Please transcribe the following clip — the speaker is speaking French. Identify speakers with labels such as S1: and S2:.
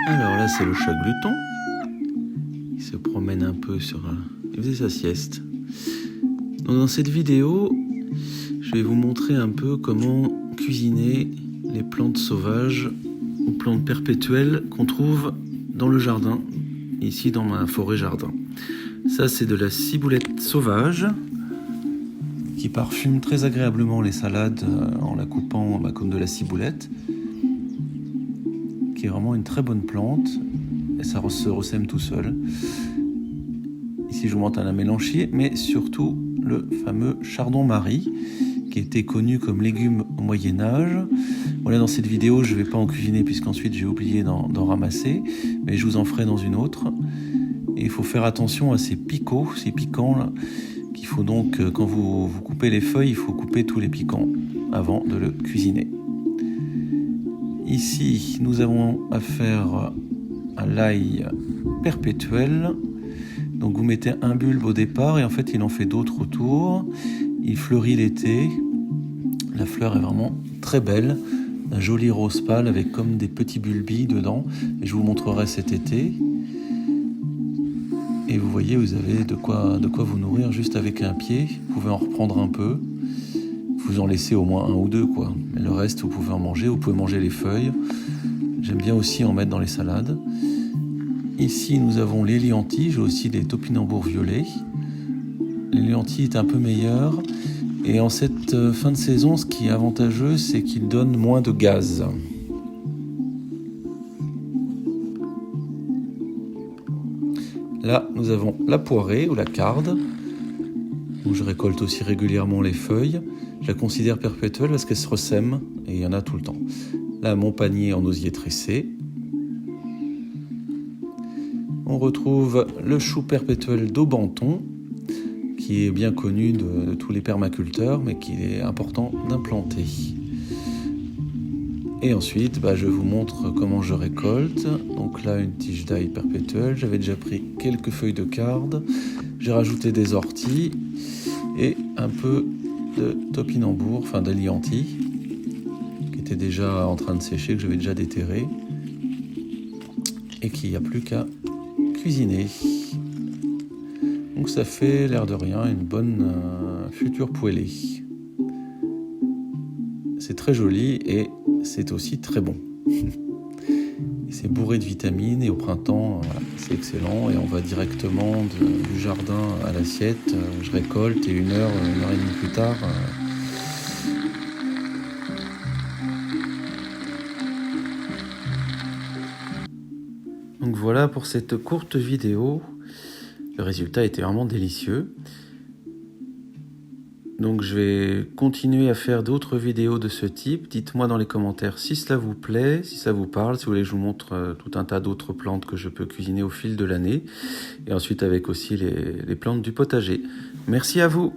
S1: Alors là, c'est le chat glouton. Il se promène un peu il faisait sa sieste. Donc dans cette vidéo, je vais vous montrer un peu comment cuisiner les plantes sauvages ou plantes perpétuelles qu'on trouve dans le jardin, ici dans ma forêt jardin. Ça, c'est de la ciboulette sauvage qui parfume très agréablement les salades en la coupant comme de la ciboulette, qui est vraiment une très bonne plante et ça se ressème tout seul. Ici, je vous montre un mélanchier, mais surtout le fameux chardon-marie, qui était connu comme légume au Moyen-Âge. Voilà, dans cette vidéo, je ne vais pas en cuisiner puisqu'ensuite j'ai oublié d'en ramasser, mais je vous en ferai dans une autre. Et il faut faire attention à ces picots, ces piquants là, qu'il faut donc, quand vous coupez les feuilles, il faut couper tous les piquants avant de le cuisiner. Ici, nous avons affaire à l'ail perpétuel. Donc vous mettez un bulbe au départ et en fait il en fait d'autres autour. Il fleurit l'été. La fleur est vraiment très belle. Un joli rose pâle avec comme des petits bulbilles dedans. Et je vous montrerai cet été. Et vous voyez, vous avez de quoi vous nourrir juste avec un pied. Vous pouvez en reprendre un peu. Vous en laissez au moins un ou deux, quoi. Et le reste, vous pouvez en manger. Vous pouvez manger les feuilles. J'aime bien aussi en mettre dans les salades. Ici, nous avons l'hélianthie. J'ai aussi des topinambours violets. L'hélianthie est un peu meilleur. Et en cette fin de saison, ce qui est avantageux, c'est qu'il donne moins de gaz. Là, nous avons la poirée ou la carde, où je récolte aussi régulièrement les feuilles. Je la considère perpétuelle parce qu'elle se ressème et il y en a tout le temps. Là, mon panier en osier tressé. On retrouve le chou perpétuel d'Aubenton, qui est bien connu de tous les permaculteurs, mais qu'il est important d'implanter. Et ensuite, je vous montre comment je récolte. Donc là, une tige d'ail perpétuelle. J'avais déjà pris quelques feuilles de carde. J'ai rajouté des orties et un peu de topinambour, d'hélianthie, qui était déjà en train de sécher, que j'avais déjà déterré. Et qu'il n'y a plus qu'à cuisiner. Donc ça fait, l'air de rien, une bonne future poêlée. C'est très joli et c'est aussi très bon. C'est bourré de vitamines et au printemps, c'est excellent. Et on va directement du jardin à l'assiette. Je récolte et une heure et demie plus tard, donc voilà pour cette courte vidéo. Le résultat était vraiment délicieux. Donc je vais continuer à faire d'autres vidéos de ce type. Dites-moi dans les commentaires si cela vous plaît, si ça vous parle, si vous voulez que je vous montre tout un tas d'autres plantes que je peux cuisiner au fil de l'année. Et ensuite avec aussi les plantes du potager. Merci à vous.